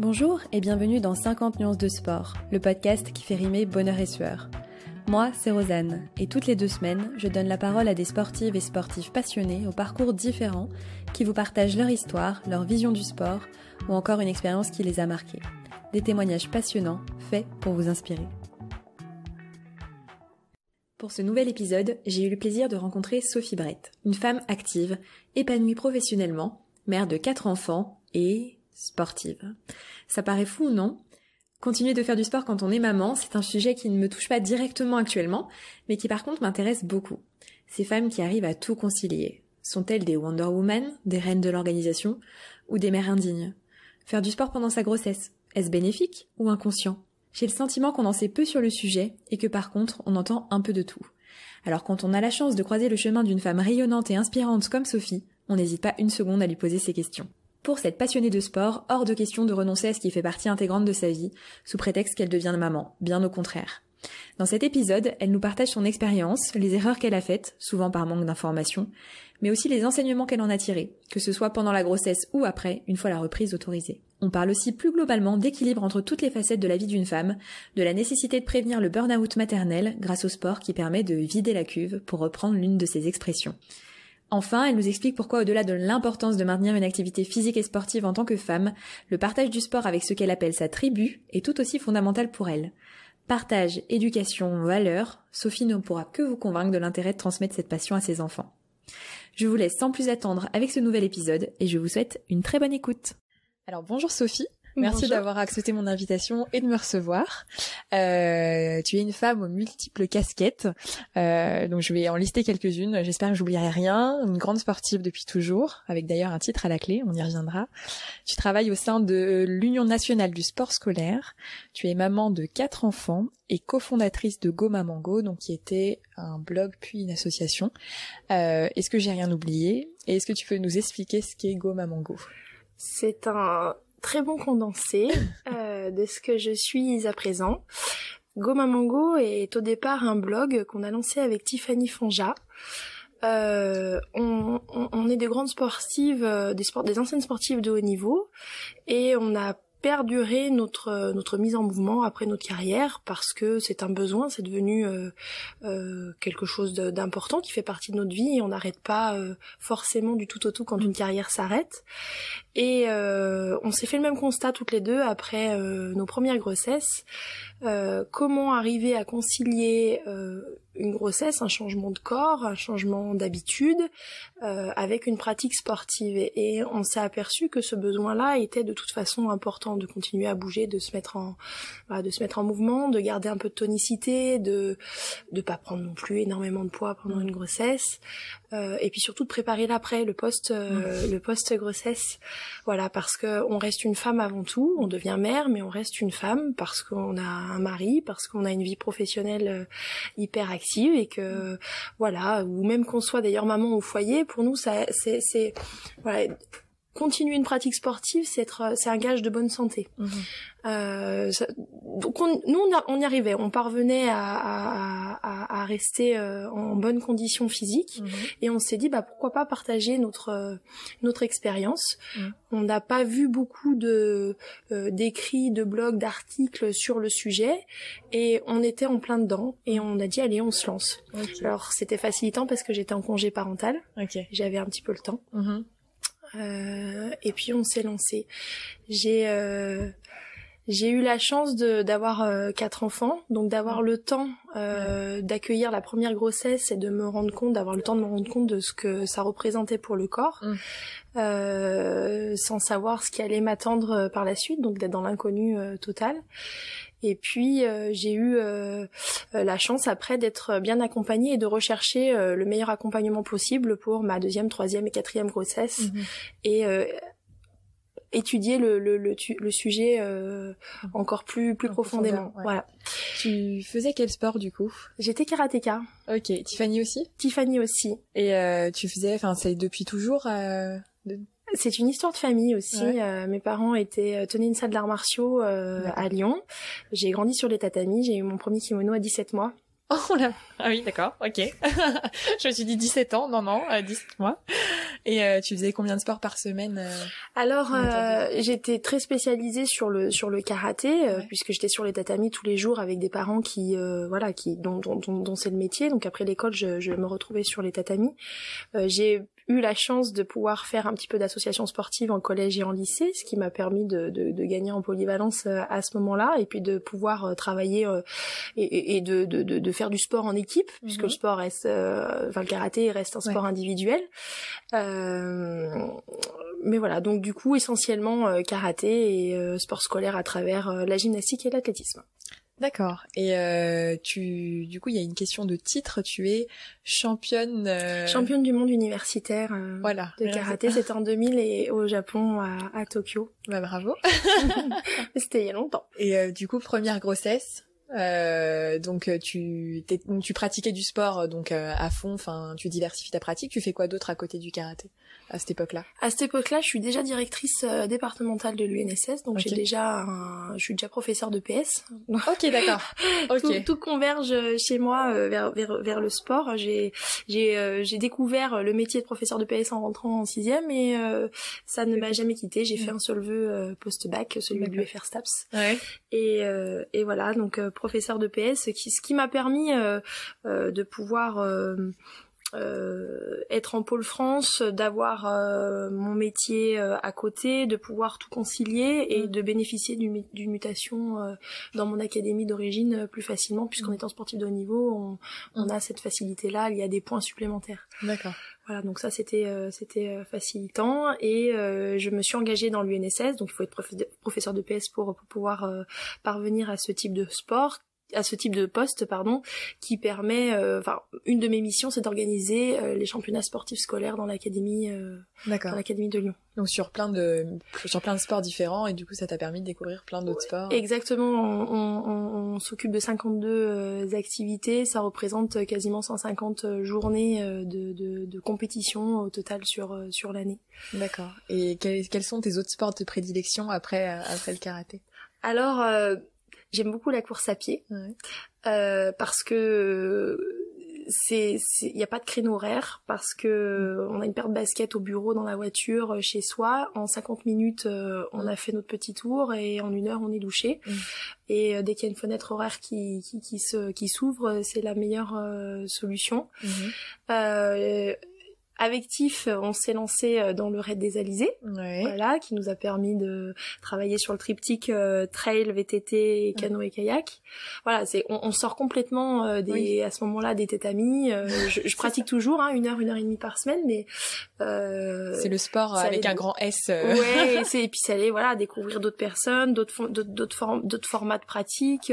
Bonjour et bienvenue dans 50 nuances de sport, le podcast qui fait rimer bonheur et sueur. Moi, c'est Rosanne, et toutes les 2 semaines, je donne la parole à des sportives et sportifs passionnés aux parcours différents qui vous partagent leur histoire, leur vision du sport ou encore une expérience qui les a marqués. Des témoignages passionnants, faits pour vous inspirer. Pour ce nouvel épisode, j'ai eu le plaisir de rencontrer Sophie Brett, une femme active, épanouie professionnellement, mère de 4 enfants et sportive. Ça paraît fou, non ? Continuer de faire du sport quand on est maman, c'est un sujet qui ne me touche pas directement actuellement, mais qui par contre m'intéresse beaucoup. Ces femmes qui arrivent à tout concilier. Sont-elles des Wonder Woman, des reines de l'organisation, ou des mères indignes ? Faire du sport pendant sa grossesse, est-ce bénéfique ou inconscient ? J'ai le sentiment qu'on en sait peu sur le sujet et que par contre, on entend un peu de tout. Alors quand on a la chance de croiser le chemin d'une femme rayonnante et inspirante comme Sophie, on n'hésite pas une seconde à lui poser ces questions. Pour cette passionnée de sport, hors de question de renoncer à ce qui fait partie intégrante de sa vie, sous prétexte qu'elle devient maman, bien au contraire. Dans cet épisode, elle nous partage son expérience, les erreurs qu'elle a faites, souvent par manque d'informations, mais aussi les enseignements qu'elle en a tirés, que ce soit pendant la grossesse ou après, une fois la reprise autorisée. On parle aussi plus globalement d'équilibre entre toutes les facettes de la vie d'une femme, de la nécessité de prévenir le burn-out maternel grâce au sport qui permet de vider la cuve, pour reprendre l'une de ses expressions. Enfin, elle nous explique pourquoi, au-delà de l'importance de maintenir une activité physique et sportive en tant que femme, le partage du sport avec ce qu'elle appelle sa tribu est tout aussi fondamental pour elle. Partage, éducation, valeurs, Sophie ne pourra que vous convaincre de l'intérêt de transmettre cette passion à ses enfants. Je vous laisse sans plus attendre avec ce nouvel épisode et je vous souhaite une très bonne écoute. Alors bonjour Sophie. Merci d'avoir accepté mon invitation et de me recevoir. Tu es une femme aux multiples casquettes, donc je vais en lister quelques-unes. J'espère que j'oublierai rien. Une grande sportive depuis toujours, avec d'ailleurs un titre à la clé, on y reviendra. Tu travailles au sein de l'Union nationale du sport scolaire. Tu es maman de 4 enfants et cofondatrice de Go Maman Go, donc qui était un blog puis une association. Est-ce que j'ai rien oublié ? Et est-ce que tu peux nous expliquer ce qu'est Go Maman Go ? C'est un très bon condensé de ce que je suis à présent. Go Maman Go est au départ un blog qu'on a lancé avec Tiffany Fonja. On est des grandes sportives, des anciennes sportives de haut niveau, et on a perdurer notre mise en mouvement après notre carrière parce que c'est un besoin, c'est devenu quelque chose d'important qui fait partie de notre vie et on n'arrête pas forcément du tout au tout quand une carrière s'arrête. Et on s'est fait le même constat toutes les deux après nos premières grossesses. Comment arriver à concilier une grossesse, un changement de corps, un changement d'habitude avec une pratique sportive, et on s'est aperçu que ce besoin-là était de toute façon important, de continuer à bouger, de se mettre en mouvement, de garder un peu de tonicité, de pas prendre non plus énormément de poids pendant une grossesse, et puis surtout de préparer l'après, le post grossesse. Voilà, parce que on reste une femme avant tout, on devient mère, mais on reste une femme parce qu'on a un mari, parce qu'on a une vie professionnelle hyper active, et que voilà, ou même qu'on soit d'ailleurs maman au foyer, pour nous ça c'est voilà, continuer une pratique sportive, c'est un gage de bonne santé. Donc on y arrivait, on parvenait à rester en bonne condition physique, et on s'est dit pourquoi pas partager notre expérience. On n'a pas vu beaucoup d'écrits, de blogs, d'articles sur le sujet, et on était en plein dedans, et on a dit allez, on se lance. Okay. Alors c'était facilitant parce que j'étais en congé parental, j'avais un petit peu le temps. Et puis on s'est lancé. J'ai eu la chance d'avoir 4 enfants, donc d'avoir le temps d'accueillir la première grossesse et d'avoir le temps de me rendre compte de ce que ça représentait pour le corps, sans savoir ce qui allait m'attendre par la suite, donc d'être dans l'inconnu total. Et puis j'ai eu la chance après d'être bien accompagnée et de rechercher le meilleur accompagnement possible pour ma 2e, 3e et 4e grossesse, et étudier le sujet encore plus profondément. Ouais. Voilà. Tu faisais quel sport du coup ? J'étais karatéka. Ok. Tiffany aussi ? Tiffany aussi. Et tu faisais, c'est depuis toujours C'est une histoire de famille aussi. Ouais. Mes parents tenaient une salle d'arts martiaux à Lyon. J'ai grandi sur les tatamis. J'ai eu mon premier kimono à 17 mois. Oh là. Ah oui, d'accord, ok. Je me suis dit 17 ans, non, 17 mois. Et tu faisais combien de sports par semaine Alors, j'étais très spécialisée sur le karaté, puisque j'étais sur les tatamis tous les jours avec des parents dont c'est le métier. Donc après l'école, je me retrouvais sur les tatamis. J'ai eu la chance de pouvoir faire un petit peu d'association sportive en collège et en lycée, ce qui m'a permis de gagner en polyvalence à ce moment-là, et puis de pouvoir travailler et de faire du sport en équipe, puisque le sport reste, le karaté reste un sport individuel. Mais voilà, donc du coup essentiellement karaté et sport scolaire à travers la gymnastique et l'athlétisme. D'accord. Et du coup, il y a une question de titre. Tu es championne du monde universitaire de karaté. C'était en 2000 et au Japon à Tokyo. Bah bravo. C'était il y a longtemps. Et du coup, première grossesse. Donc tu pratiquais du sport donc à fond. Enfin, tu diversifies ta pratique. Tu fais quoi d'autre à côté du karaté à cette époque-là? À cette époque-là, je suis déjà directrice départementale de l'UNSS, donc je suis déjà professeure de PS. Ok, d'accord. Ok. Tout converge chez moi vers le sport. J'ai découvert le métier de professeur de PS en rentrant en 6e et ça ne m'a jamais quitté. J'ai fait un seul vœu post-bac, celui du FR STAPS. Ouais. Et voilà, donc professeur de PS, ce qui m'a permis de pouvoir être en pôle France, d'avoir mon métier à côté, de pouvoir tout concilier et de bénéficier d'une mutation dans mon académie d'origine plus facilement, puisqu'en étant sportif de haut niveau, on a cette facilité-là, il y a des points supplémentaires. D'accord. Voilà, donc ça c'était facilitant et je me suis engagée dans l'UNSS, donc il faut être professeur de PS pour pouvoir parvenir à ce type de sport, à ce type de poste, qui permet, une de mes missions, c'est d'organiser les championnats sportifs scolaires dans l'académie, dans l'académie de Lyon. Donc sur plein de sports différents, et du coup ça t'a permis de découvrir plein d'autres sports. Exactement, on s'occupe de 52 activités, ça représente quasiment 150 journées de compétition au total sur l'année. D'accord. Et quels sont tes autres sports de prédilection après le karaté? Alors, j'aime beaucoup la course à pied, parce que il y a pas de créneau horaire, parce que on a une paire de baskets au bureau, dans la voiture, chez soi. En 50 minutes, on a fait notre petit tour et en 1 heure, on est douché. Et dès qu'il y a une fenêtre horaire qui s'ouvre, c'est la meilleure solution. Avec Tiff, on s'est lancé dans le raid des Alizés, voilà, qui nous a permis de travailler sur le triptyque trail, VTT, et canoë et kayak. Voilà, on sort complètement à ce moment-là des tatamis. Je pratique toujours 1 heure, 1 heure et demie par semaine, mais c'est le sport avec un grand S. Ouais, et puis c'est aller découvrir d'autres personnes, d'autres formats de pratique.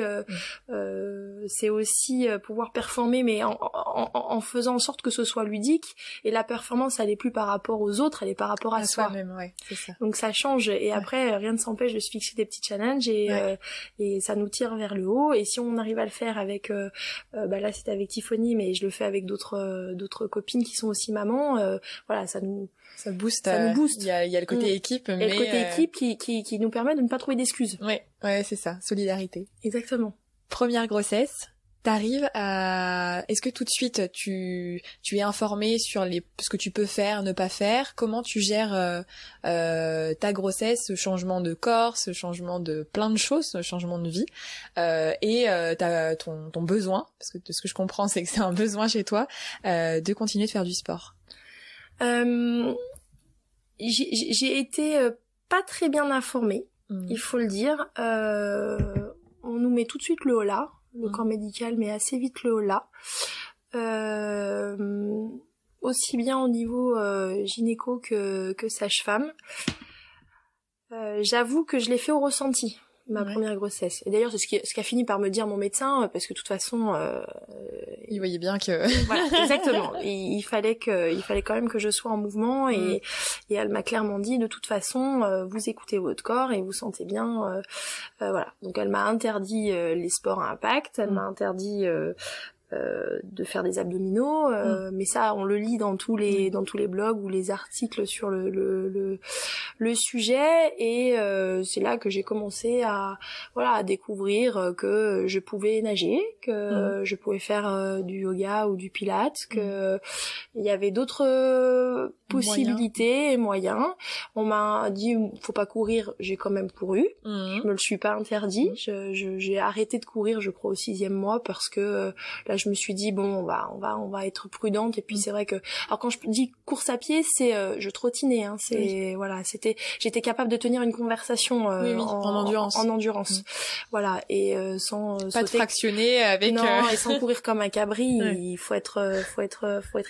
C'est aussi pouvoir performer, mais en faisant en sorte que ce soit ludique, et la performance, elle est plus par rapport aux autres, elle est par rapport à soi. Soi-même, c'est ça. Donc ça change, et après rien ne s'empêche de se fixer des petits challenges, et ça nous tire vers le haut. Et si on arrive à le faire avec, là c'était avec Tiffany, mais je le fais avec d'autres copines qui sont aussi mamans, voilà, ça nous booste. Il y a le côté équipe, mais le côté équipe qui nous permet de ne pas trouver d'excuses. Ouais, c'est ça, solidarité. Exactement. Première grossesse. T'arrives à... Est-ce que tout de suite tu es informé sur ce que tu peux faire, ne pas faire? Comment tu gères ta grossesse, ce changement de corps, ce changement de plein de choses, ce changement de vie, et t'as ton besoin, parce que de ce que je comprends, c'est que c'est un besoin chez toi, de continuer de faire du sport. J'ai été pas très bien informée, il faut le dire. On nous met tout de suite le holà. Le corps médical met assez vite le holà. Aussi bien au niveau gynéco que sage-femme. J'avoue que je l'ai fait au ressenti, ma première grossesse. Et d'ailleurs, c'est ce qu'a fini par me dire mon médecin, parce que de toute façon... il voyait bien que... Voilà, exactement. Il fallait quand même que je sois en mouvement, et elle m'a clairement dit, de toute façon, vous écoutez votre corps et vous sentez bien... voilà. Donc elle m'a interdit les sports à impact, elle m'a interdit de faire des abdominaux, mais ça on le lit dans tous les blogs ou les articles sur le sujet, et c'est là que j'ai commencé à découvrir que je pouvais nager, que je pouvais faire du yoga ou du pilates, que il y avait d'autres possibilités et moyens. On m'a dit faut pas courir, j'ai quand même couru. Je me le suis pas interdit. J'ai arrêté de courir, je crois, au 6e mois, parce que là je me suis dit bon, on va être prudente. Et puis c'est vrai que, alors quand je dis course à pied, c'est je trottinais, hein, j'étais capable de tenir une conversation en endurance. Voilà, et sans pas de sauter, fractionner avec et sans courir comme un cabri. Il faut être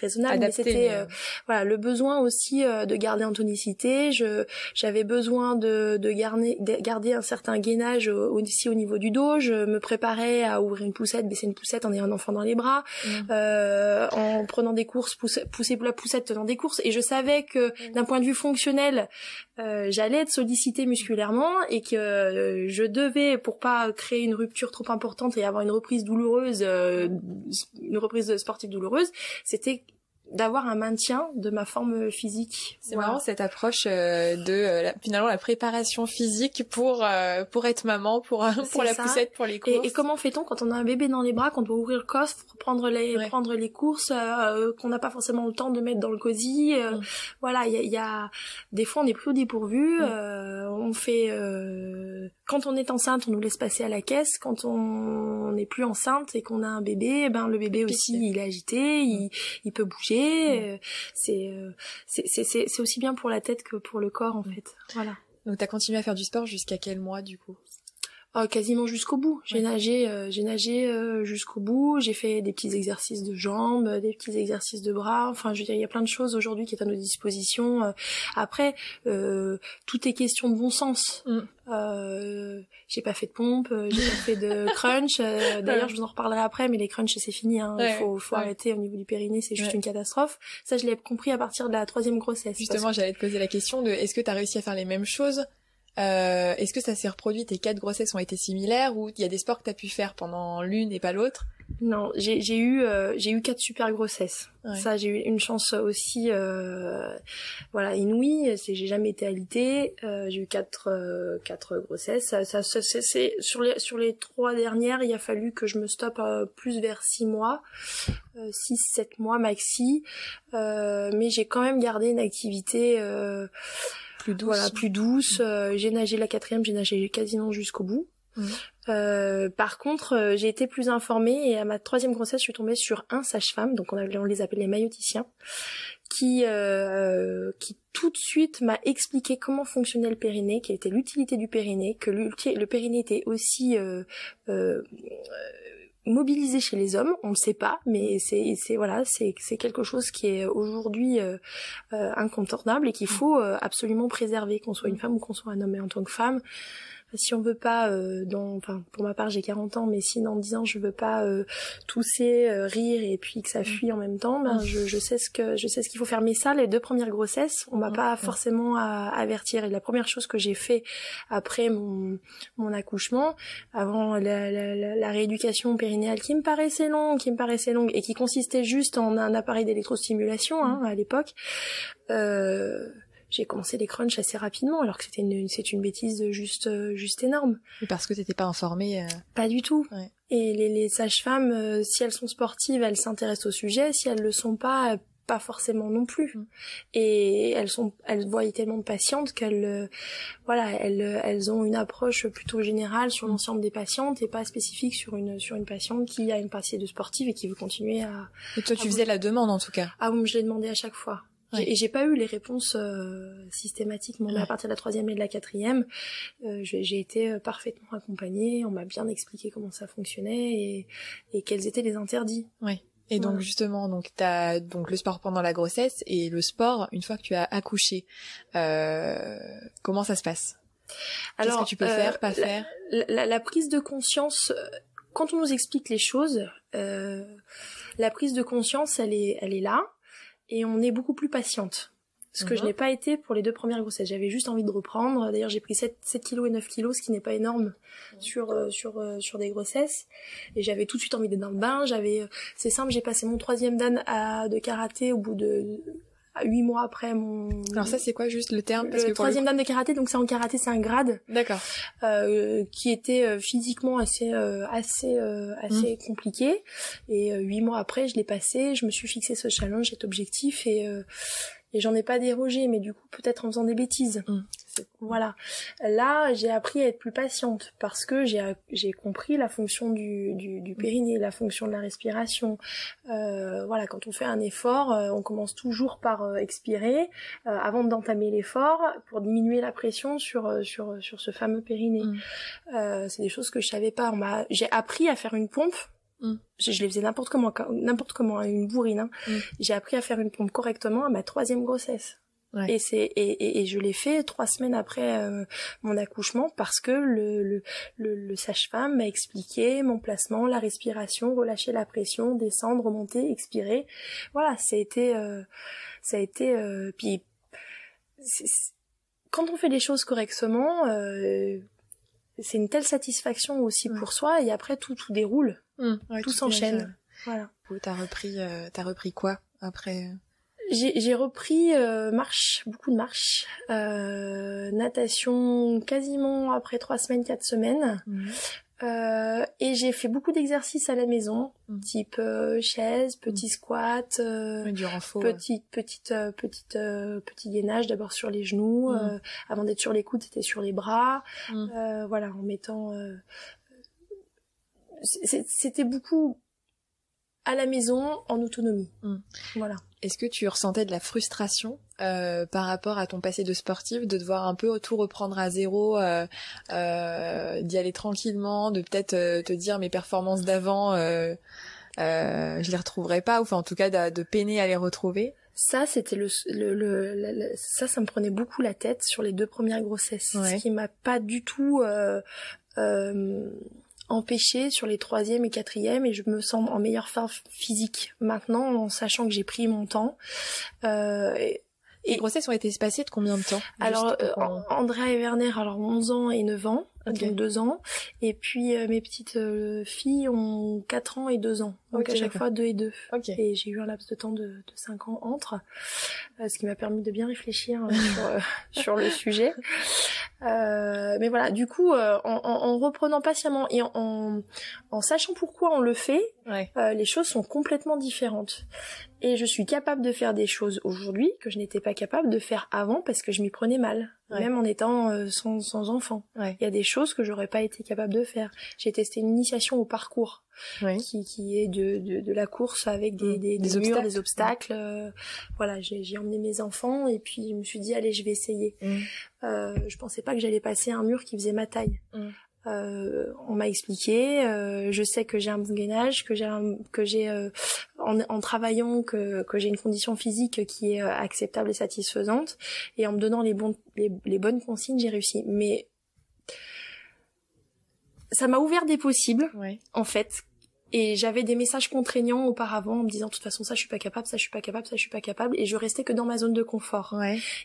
raisonnable. Adapté, mais c'était voilà, le besoin aussi de garder en tonicité. J'avais besoin de garder un certain gainage aussi au niveau du dos. Je me préparais à ouvrir une poussette, baisser une poussette en ayant un enfant dans les bras, en prenant des courses, pousser la poussette dans des courses. Et je savais que d'un point de vue fonctionnel, j'allais être sollicitée musculairement, et que je devais, pour pas créer une rupture trop importante et avoir une reprise douloureuse, une reprise sportive douloureuse, c'était d'avoir un maintien de ma forme physique. C'est marrant cette approche finalement la préparation physique pour être maman, pour la poussette, pour les courses. Et comment fait-on quand on a un bébé dans les bras, qu'on doit ouvrir le coffre, prendre les courses, qu'on n'a pas forcément le temps de mettre dans le cosy. Voilà, il y a des fois on est pris au dépourvu. On fait quand on est enceinte, on nous laisse passer à la caisse. Quand on n'est plus enceinte et qu'on a un bébé, le bébé aussi il est agité, il peut bouger. C'est aussi bien pour la tête que pour le corps, en fait. Voilà. Donc t'as continué à faire du sport jusqu'à quel mois, du coup? Quasiment jusqu'au bout. J'ai nagé jusqu'au bout. J'ai fait des petits exercices de jambes, des petits exercices de bras. Enfin, je veux dire, il y a plein de choses aujourd'hui qui est à notre disposition. Après, tout est question de bon sens. J'ai pas fait de pompe, j'ai pas fait de crunch. D'ailleurs, je vous en reparlerai après, mais les crunchs c'est fini. Hein. Il faut arrêter au niveau du périnée, c'est juste une catastrophe. Ça, je l'ai compris à partir de la 3e grossesse. Justement, j'allais te poser la question de est-ce que t'as réussi à faire les mêmes choses? Est-ce que ça s'est reproduit, tes 4 grossesses ont été similaires, ou il y a des sports que t'as pu faire pendant l'une et pas l'autre? Non, j'ai eu 4 super grossesses. Ça, j'ai eu une chance aussi inouïe, j'ai jamais été alitée. J'ai eu 4 grossesses. Ça c'est sur les 3 dernières, il a fallu que je me stoppe plus vers 6 mois. 6-7 mois maxi. Mais j'ai quand même gardé une activité plus douce. J'ai nagé la 4e, j'ai nagé quasiment jusqu'au bout. Par contre, j'ai été plus informée, et à ma 3e grossesse, je suis tombée sur un sage-femme, donc on les appelait les maïoticiens, qui tout de suite m'a expliqué comment fonctionnait le périnée, quelle était l'utilité du périnée, que le périnée était aussi mobilisé chez les hommes, on le sait pas, mais c'est quelque chose qui est aujourd'hui incontournable et qu'il faut absolument préserver, qu'on soit une femme ou qu'on soit un homme. Et en tant que femme, si on veut pas pour ma part j'ai 40 ans, mais si dans 10 ans je veux pas tousser, rire et puis que ça fuit en même temps, je sais ce qu'il faut faire. Mais ça, les 2 premières grossesses, on m'a pas forcément à avertir. Et la première chose que j'ai fait après mon accouchement, avant la rééducation périnéale qui me paraissait longue et qui consistait juste en un appareil d'électrostimulation à l'époque, j'ai commencé les crunchs assez rapidement, alors que c'est une bêtise juste énorme. Mais parce que t'étais pas informée. Pas du tout. Ouais. Et les sages-femmes, si elles sont sportives, elles s'intéressent au sujet. Si elles le sont pas forcément non plus. Et elles voient tellement de patientes qu'elles ont une approche plutôt générale sur l'ensemble des patientes et pas spécifique sur une patiente qui a une passé de sportive et qui veut continuer à. Et toi, tu faisais la demande en tout cas. Ah oui, je l'ai demandé à chaque fois. Et j'ai pas eu les réponses systématiquement. Mais à partir de la 3e et de la 4e, j'ai été parfaitement accompagnée. On m'a bien expliqué comment ça fonctionnait et quels étaient les interdits. Oui. Et donc justement, t'as le sport pendant la grossesse et le sport une fois que tu as accouché. Comment ça se passe? Qu'est-ce que tu peux faire, pas faire? La prise de conscience, quand on nous explique les choses, la prise de conscience, elle est là. Et on est beaucoup plus patiente. Ce que je n'ai pas été pour les 2 premières grossesses. J'avais juste envie de reprendre. D'ailleurs, j'ai pris 7 kilos et 9 kilos, ce qui n'est pas énorme sur des grossesses. Et j'avais tout de suite envie d'être dans le bain. C'est simple, j'ai passé mon 3e dan de karaté au bout de 8 mois après mon... Alors ça, c'est quoi juste le terme? Parce le que 3e dan de karaté, donc c'est en karaté, c'est un grade. D'accord. Qui était physiquement assez compliqué. Et 8 mois après, je l'ai passé. Je me suis fixé ce challenge, cet objectif, et j'en ai pas dérogé, mais du coup peut-être en faisant des bêtises. Voilà. Là, j'ai appris à être plus patiente parce que j'ai compris la fonction du périnée, la fonction de la respiration. Voilà, quand on fait un effort, on commence toujours par expirer avant d'entamer l'effort pour diminuer la pression sur ce fameux périnée. C'est des choses que je savais pas. J'ai appris à faire une pompe. Je les faisais n'importe comment, une bourrine. J'ai appris à faire une pompe correctement à ma 3e grossesse. Ouais. Et je l'ai fait 3 semaines après mon accouchement parce que le sage-femme m'a expliqué mon placement, la respiration, relâcher la pression, descendre, remonter, expirer. Voilà, ça a été puis quand on fait les choses correctement, c'est une telle satisfaction aussi pour soi, et après tout déroule. Ouais, tout s'enchaîne. Voilà. T'as repris quoi après? J'ai repris beaucoup de marche, natation quasiment après 3 semaines, 4 semaines. Et j'ai fait beaucoup d'exercices à la maison, type chaise, petit squat, du renfort, petit gainage d'abord sur les genoux, avant d'être sur les coudes, c'était sur les bras. Voilà, en mettant c'était beaucoup à la maison, en autonomie. Voilà. Est-ce que tu ressentais de la frustration par rapport à ton passé de sportive, de devoir un peu tout reprendre à zéro, d'y aller tranquillement, de peut-être te dire mes performances d'avant, je les retrouverai pas, ou enfin en tout cas de peiner à les retrouver? Ça, c'était ça me prenait beaucoup la tête sur les 2 premières grossesses, ce qui m'a pas du tout empêché sur les 3e et 4e, et je me sens en meilleure forme physique maintenant, en sachant que j'ai pris mon temps. Les grossesses ont été espacées de combien de temps? Alors, Andrea et Werner, 11 ans et 9 ans, donc 2 ans. Et puis, mes petites filles ont 4 ans et 2 ans. Donc, à chaque fois, 2 et 2. Et j'ai eu un laps de temps de 5 ans entre, ce qui m'a permis de bien réfléchir sur le sujet. Mais voilà, du coup, en reprenant patiemment et en sachant pourquoi on le fait, les choses sont complètement différentes. Et je suis capable de faire des choses aujourd'hui que je n'étais pas capable de faire avant parce que je m'y prenais mal, même en étant sans enfant. Il y a des choses que j'aurais pas été capable de faire. J'ai testé une initiation au parcours, qui est de la course avec des murs, des obstacles. Voilà, j'ai emmené mes enfants et puis je me suis dit allez, je vais essayer. Je pensais pas que j'allais passer un mur qui faisait ma taille. On m'a expliqué, je sais que j'ai un bon gainage, que j'ai en travaillant que j'ai une condition physique qui est acceptable et satisfaisante, et en me donnant les bonnes consignes, j'ai réussi. Mais ça m'a ouvert des possibles, en fait. Et j'avais des messages contraignants auparavant en me disant de toute façon ça je suis pas capable, ça je suis pas capable, ça je suis pas capable, et je restais que dans ma zone de confort.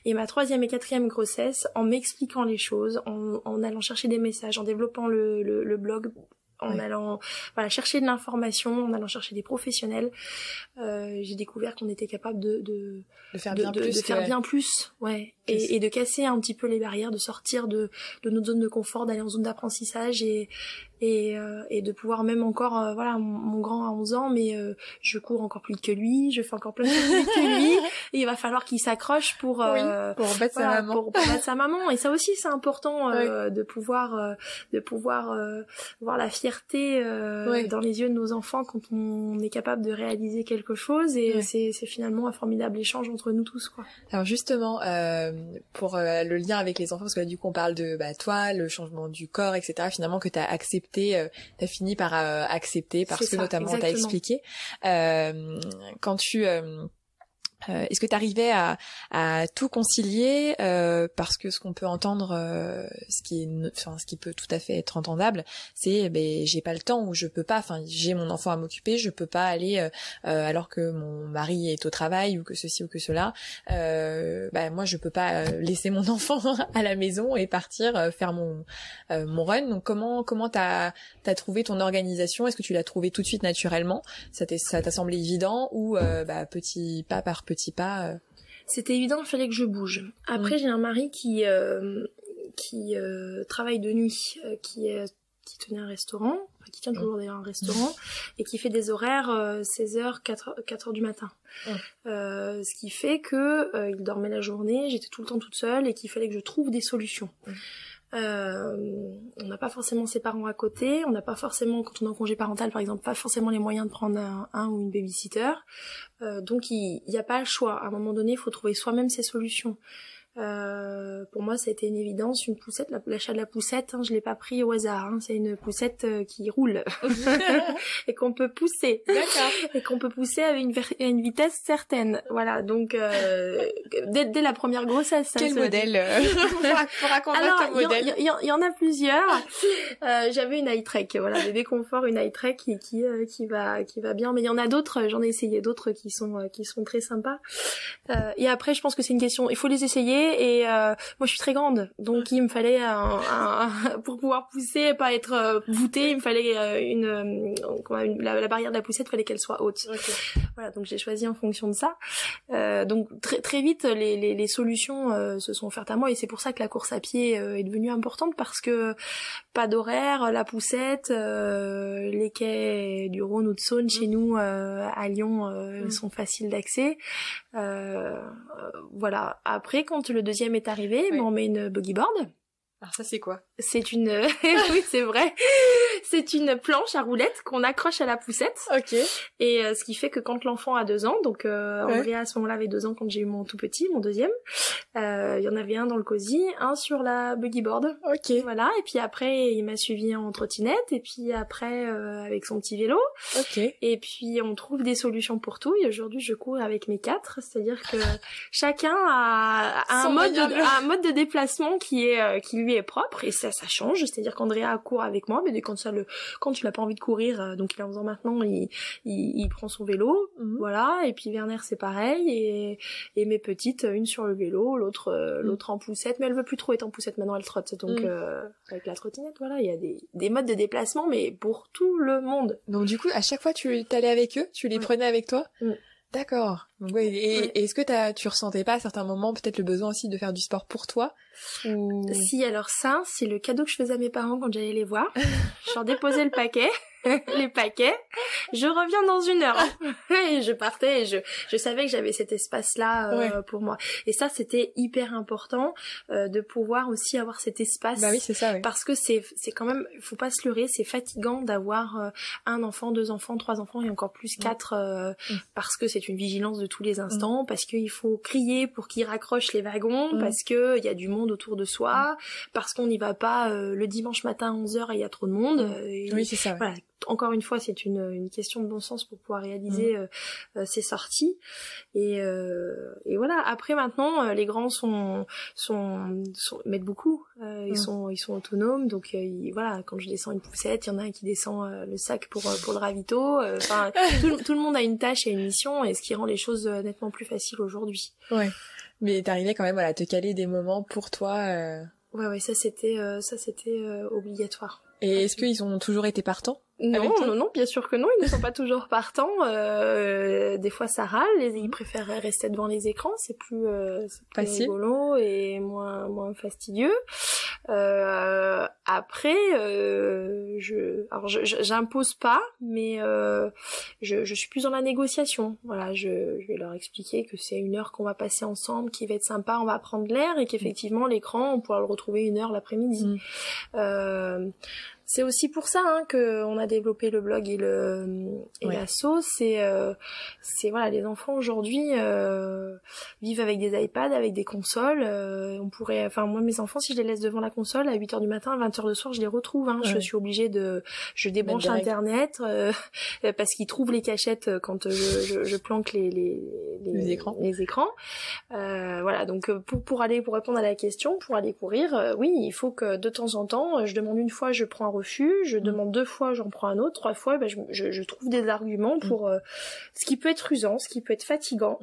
Et ma 3e et 4e grossesse, en m'expliquant les choses, en allant chercher des messages, en développant le blog, en allant chercher de l'information, en allant chercher des professionnels, j'ai découvert qu'on était capable de faire bien plus, et de casser un petit peu les barrières, de sortir de notre zone de confort, d'aller en zone d'apprentissage, et de pouvoir même encore mon grand a 11 ans, mais je cours encore plus vite que lui, je fais encore plein de choses plus vite que lui, et il va falloir qu'il s'accroche pour battre sa maman, et ça aussi c'est important, de pouvoir voir la fierté dans les yeux de nos enfants quand on est capable de réaliser quelque chose, et c'est finalement un formidable échange entre nous tous, quoi. Alors justement, pour le lien avec les enfants, parce que là du coup on parle de toi, le changement du corps, etc., finalement que t'as accepté, t'as fini par accepter parce que notamment t'as expliqué, quand tu Est-ce que tu arrivais à tout concilier parce que ce qu'on peut entendre, ce qui peut tout à fait être entendable, c'est j'ai pas le temps ou je peux pas. Enfin, j'ai mon enfant à m'occuper, je peux pas aller alors que mon mari est au travail ou que ceci ou que cela. Moi, je peux pas laisser mon enfant à la maison et partir faire mon run. Donc comment t'as trouvé ton organisation? Est-ce que tu l'as trouvé tout de suite naturellement? Ça t'a semblé évident ou petit pas par petit pas? C'était évident, il fallait que je bouge. Après, j'ai un mari qui travaille de nuit, qui tenait un restaurant, qui tient toujours d'ailleurs un restaurant, et qui fait des horaires 16h, 4h du matin. Ce qui fait que il dormait la journée, j'étais tout le temps toute seule, et qu'il fallait que je trouve des solutions. On n'a pas forcément ses parents à côté, on n'a pas forcément, quand on est en congé parental par exemple, pas forcément les moyens de prendre un ou une babysitter, donc il n'y a pas le choix. À un moment donné, il faut trouver soi-même ses solutions. Pour moi, ça a été une évidence, une poussette, l'achat de la poussette, je l'ai pas pris au hasard, c'est une poussette qui roule et qu'on peut pousser. D'accord. Et qu'on peut pousser avec une vitesse certaine. Voilà, donc dès la première grossesse. Quel modèle faut raconter ton modèle. Il y en a plusieurs. J'avais une iTrek, voilà, bébé confort, une iTrek qui va bien, mais il y en a d'autres, j'en ai essayé d'autres qui sont très sympas. Et après, je pense que c'est une question, il faut les essayer. Et moi je suis très grande, donc il me fallait pour pouvoir pousser et pas être voûtée, il me fallait la barrière de la poussette, fallait qu'elle soit haute. Okay. Voilà, donc j'ai choisi en fonction de ça. Donc très vite les solutions se sont offertes à moi, et c'est pour ça que la course à pied est devenue importante, parce que pas d'horaire, la poussette, les quais du Rhône ou de Saône chez nous à Lyon sont faciles d'accès. Voilà. Après, quand le deuxième est arrivé, on met une buggy board. Alors ça, c'est quoi? C'est une... oui, c'est vrai. C'est une planche à roulettes qu'on accroche à la poussette. Ok. Et ce qui fait que quand l'enfant a 2 ans, donc Andrea à ce moment-là avait 2 ans quand j'ai eu mon tout petit, mon deuxième, il y en avait un dans le cosy, un sur la buggy board. Ok. Voilà. Et puis après, il m'a suivi en trottinette, et puis après avec son petit vélo. Ok. Et puis on trouve des solutions pour tout. Et aujourd'hui, je cours avec mes 4, c'est-à-dire que chacun a un mode de déplacement qui lui est propre, et ça change. C'est-à-dire qu'Andrea court avec moi, mais quand il a pas envie de courir, donc il est en faisant maintenant, il prend son vélo, voilà. Et puis Werner c'est pareil, et mes petites, une sur le vélo, l'autre en poussette, mais elle veut plus trop être en poussette maintenant, elle trotte, donc avec la trottinette, voilà. Il y a des modes de déplacement, mais pour tout le monde. Donc du coup, à chaque fois tu t'allais avec eux, tu les prenais avec toi? D'accord. Donc et est-ce que tu ressentais pas à certains moments peut-être le besoin aussi de faire du sport pour toi? Si, alors ça, c'est le cadeau que je faisais à mes parents quand j'allais les voir. Je leur déposais le paquet, les paquets. Je reviens dans 1 heure. Et je partais, et je savais que j'avais cet espace-là pour moi. Et ça, c'était hyper important de pouvoir aussi avoir cet espace. Bah oui, c'est ça, oui. Parce que c'est quand même, faut pas se leurrer, c'est fatigant d'avoir 1 enfant, 2 enfants, 3 enfants et encore plus 4 parce que c'est une vigilance de tous les instants, parce qu'il faut crier pour qu'ils raccrochent les wagons, parce que il y a du monde autour de soi, parce qu'on n'y va pas le dimanche matin à 11h et il y a trop de monde. Oui, c'est ça. Ouais. Voilà. Encore une fois, c'est une question de bon sens pour pouvoir réaliser ces sorties. Et voilà. Après, maintenant, les grands m'aident beaucoup. Ils sont autonomes. Donc, voilà. Quand je descends une poussette, il y en a un qui descend le sac pour le ravito. Enfin, tout le monde a une tâche et une mission, et ce qui rend les choses nettement plus faciles aujourd'hui. Ouais. Mais t'arrivais quand même à te caler des moments pour toi. Ouais, ça c'était obligatoire. Et est-ce qu'ils ont toujours été partants? Non, bien sûr que non, ils ne sont pas toujours partants. Des fois ça râle, ils préfèrent rester devant les écrans, c'est plus rigolo et moins fastidieux. Après, j'impose pas, mais je suis plus dans la négociation. Voilà, je vais leur expliquer que c'est 1 heure qu'on va passer ensemble, qui va être sympa, on va prendre l'air, et qu'effectivement l'écran, on pourra le retrouver 1 heure l'après-midi. C'est aussi pour ça que on a développé le blog et l'asso. C'est voilà, les enfants aujourd'hui vivent avec des iPads, avec des consoles. Moi mes enfants, si je les laisse devant la console à 8h du matin, à 20h le soir, je les retrouve. Je suis obligée je débranche internet parce qu'ils trouvent les cachettes quand je planque les écrans. Voilà, donc pour répondre à la question, pour aller courir, oui, il faut que de temps en temps, je demande une fois, je prends un refuge, je demande 2 fois, j'en prends un autre, 3 fois, je trouve des arguments pour ce qui peut être usant, ce qui peut être fatigant.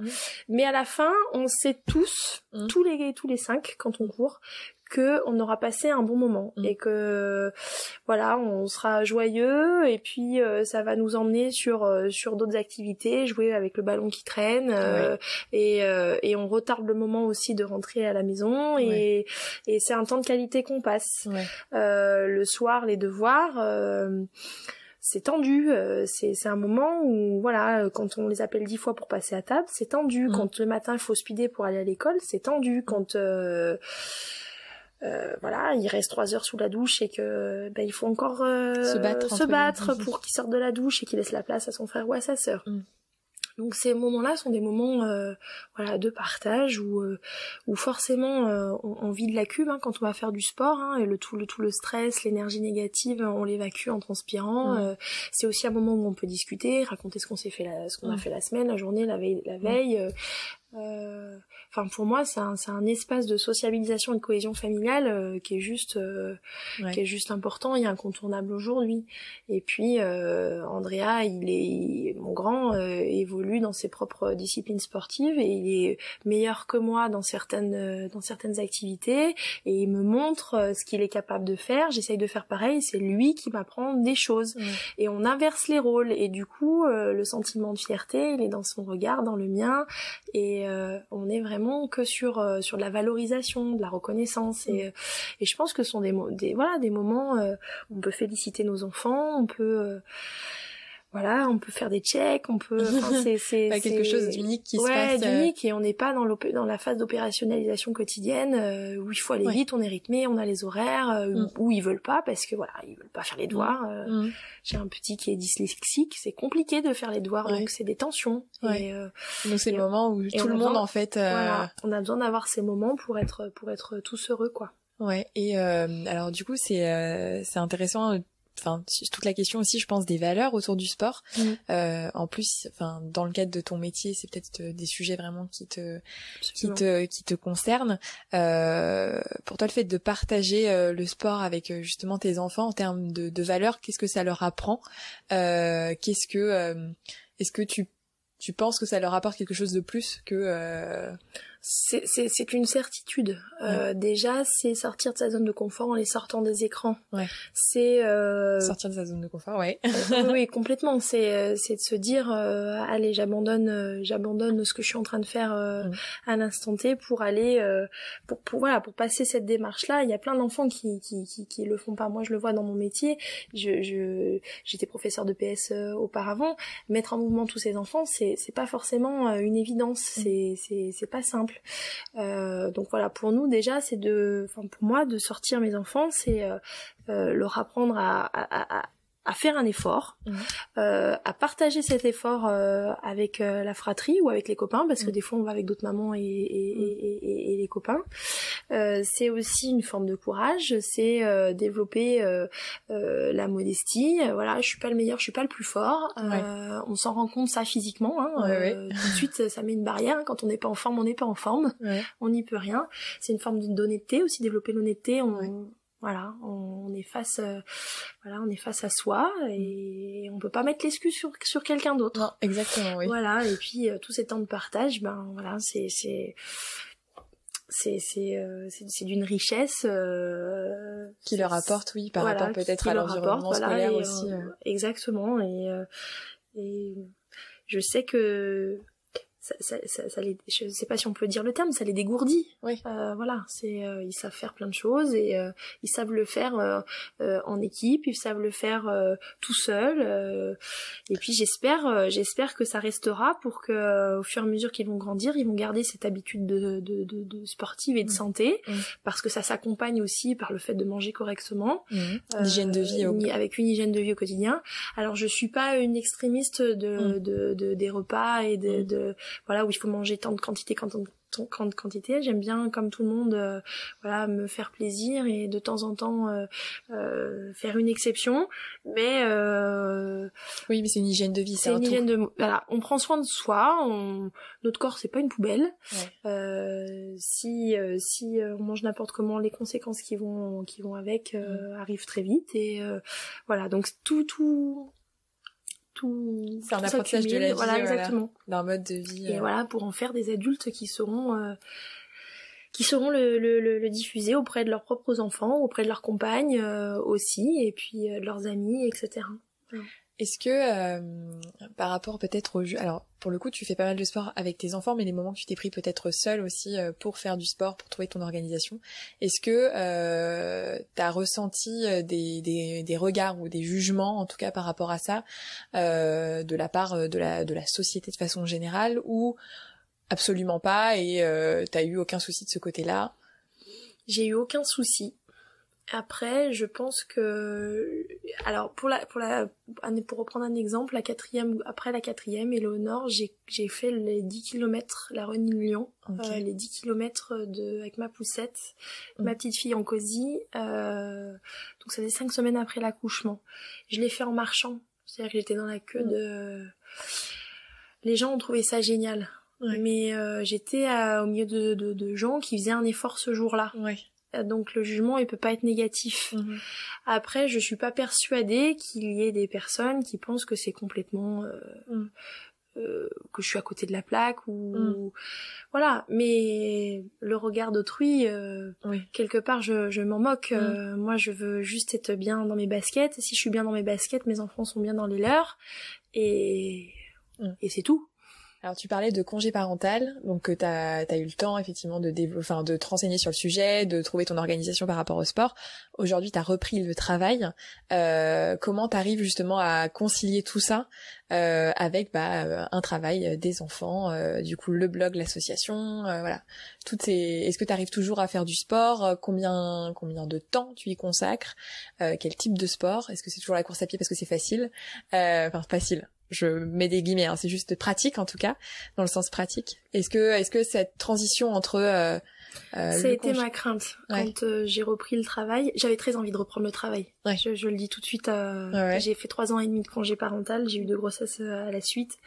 Mais à la fin, on sait tous les 5 quand on court, que on aura passé un bon moment et que voilà, on sera joyeux et puis ça va nous emmener sur d'autres activités, jouer avec le ballon qui traîne et on retarde le moment aussi de rentrer à la maison et c'est un temps de qualité qu'on passe. Le soir, les devoirs c'est tendu, c'est un moment où voilà, quand on les appelle 10 fois pour passer à table, c'est tendu. Quand le matin il faut speeder pour aller à l'école, c'est tendu. Quand voilà, il reste 3 heures sous la douche et que il faut encore se battre pour qu'il sorte de la douche et qu'il laisse la place à son frère ou à sa sœur. Donc ces moments-là sont des moments voilà, de partage où forcément on vide la cube quand on va faire du sport et tout le stress, l'énergie négative, on l'évacue en transpirant. C'est aussi un moment où on peut discuter, raconter ce qu'on a fait la semaine, la journée, la veille. Enfin pour moi c'est un espace de sociabilisation et de cohésion familiale qui est juste important et incontournable aujourd'hui. Et puis Andrea, mon grand évolue dans ses propres disciplines sportives et il est meilleur que moi dans certaines activités et il me montre ce qu'il est capable de faire. J'essaye de faire pareil, c'est lui qui m'apprend des choses et on inverse les rôles et du coup le sentiment de fierté il est dans son regard, dans le mien et on est vraiment que sur de la valorisation, de la reconnaissance et je pense que ce sont des moments où on peut féliciter nos enfants, on peut faire des checks, c'est quelque chose d'unique qui se passe. D'unique et on n'est pas dans la phase d'opérationnalisation quotidienne où il faut aller vite, on est rythmé, on a les horaires où ils veulent pas parce que voilà, ils veulent pas faire les devoirs. J'ai un petit qui est dyslexique, c'est compliqué de faire les devoirs donc c'est des tensions. Et, donc c'est le moment où tout le monde en fait voilà, on a besoin d'avoir ces moments pour être tous heureux quoi. Ouais, et alors du coup c'est intéressant. Enfin, toute la question aussi, je pense, des valeurs autour du sport. En plus, enfin, dans le cadre de ton métier, c'est peut-être des sujets vraiment qui te concernent. Pour toi, le fait de partager le sport avec justement tes enfants en termes de valeurs, qu'est-ce que ça leur apprend? Est-ce que tu penses que ça leur apporte quelque chose de plus que c'est une certitude. Déjà, c'est sortir de sa zone de confort en les sortant des écrans. C'est sortir de sa zone de confort, oui, complètement. C'est de se dire allez, j'abandonne ce que je suis en train de faire à l'instant T pour aller pour passer cette démarche-là. Il y a plein d'enfants qui le font pas. Moi, je le vois dans mon métier. J'étais professeur de PS auparavant. Mettre en mouvement tous ces enfants, c'est pas forcément une évidence. C'est pas simple. Donc voilà, pour nous déjà pour moi de sortir mes enfants, c'est leur apprendre à faire un effort, à partager cet effort avec la fratrie ou avec les copains, parce que des fois on va avec d'autres mamans et les copains. C'est aussi une forme de courage, c'est développer la modestie. Voilà, je suis pas le meilleur, je suis pas le plus fort. On s'en rend compte ça physiquement. Tout de suite, ça met une barrière. Quand on n'est pas en forme, on n'est pas en forme. On n'y peut rien. C'est une forme d'honnêteté aussi, développer l'honnêteté. Voilà, on est face à soi et on peut pas mettre l'excuse sur quelqu'un d'autre. Non, exactement, oui. Voilà, et puis tous ces temps de partage, voilà, c'est d'une richesse qui leur apporte, par rapport peut-être à l'environnement scolaire aussi. Exactement, et je sais que je sais pas si on peut dire le terme, ça les dégourdit. Oui. Voilà, ils savent faire plein de choses et ils savent le faire en équipe, ils savent le faire tout seul. Et puis j'espère que ça restera pour que au fur et à mesure qu'ils vont grandir, ils vont garder cette habitude de sportive et de santé, parce que ça s'accompagne aussi par le fait de manger correctement, l'hygiène de vie avec une hygiène de vie au quotidien. Alors je suis pas une extrémiste des repas et voilà, où il faut manger tant de quantité quantité. J'aime bien, comme tout le monde, voilà, me faire plaisir et de temps en temps faire une exception. Mais oui, mais c'est une hygiène de vie. C'est une hygiène voilà, on prend soin de soi. Notre corps, c'est pas une poubelle. Ouais. Si on mange n'importe comment, les conséquences qui vont avec arrivent très vite. Et voilà, donc c'est un apprentissage de la vie, voilà, exactement, d'un mode de vie. Et voilà, pour en faire des adultes qui sauront le diffuser auprès de leurs propres enfants, auprès de leurs compagnes aussi, et puis de leurs amis, etc. Est-ce que par rapport peut-être au jeu, alors pour le coup tu fais pas mal de sport avec tes enfants, mais les moments que tu t'es pris peut-être seul aussi pour faire du sport, pour trouver ton organisation, est-ce que t'as ressenti des regards ou des jugements en tout cas par rapport à ça de la part de la société de façon générale, ou absolument pas, et t'as eu aucun souci de ce côté-là? J'ai eu aucun souci. Après, je pense que, alors pour reprendre un exemple, après la quatrième, Éléonore, j'ai fait les 10 kilomètres, la Running Lyon, les 10 kilomètres avec ma poussette, ma petite fille en cosy, donc ça faisait 5 semaines après l'accouchement. Je l'ai fait en marchant, c'est-à-dire que j'étais dans la queue les gens ont trouvé ça génial. Ouais. Mais j'étais au milieu de gens qui faisaient un effort ce jour-là. Ouais. Donc le jugement il peut pas être négatif. Après, je suis pas persuadée qu'il y ait des personnes qui pensent que c'est complètement que je suis à côté de la plaque ou voilà. Mais le regard d'autrui, quelque part je m'en moque. Moi je veux juste être bien dans mes baskets. Si je suis bien dans mes baskets, mes enfants sont bien dans les leurs et c'est tout. Alors tu parlais de congé parental, donc t'as eu le temps effectivement de te renseigner sur le sujet, de trouver ton organisation par rapport au sport. Aujourd'hui t'as repris le travail. Comment t'arrives justement à concilier tout ça avec un travail, des enfants, du coup le blog, l'association, voilà. Est-ce que t'arrives toujours à faire du sport? Combien de temps tu y consacres? Quel type de sport? Est-ce que c'est toujours la course à pied parce que c'est facile? Enfin facile. Je mets des guillemets, c'est juste pratique en tout cas, dans le sens pratique. Est-ce que cette transition entre ça a été ma crainte quand j'ai repris le travail. J'avais très envie de reprendre le travail. Ouais. Je le dis tout de suite. J'ai fait 3 ans et demi de congé parental. J'ai eu 2 grossesses à la suite.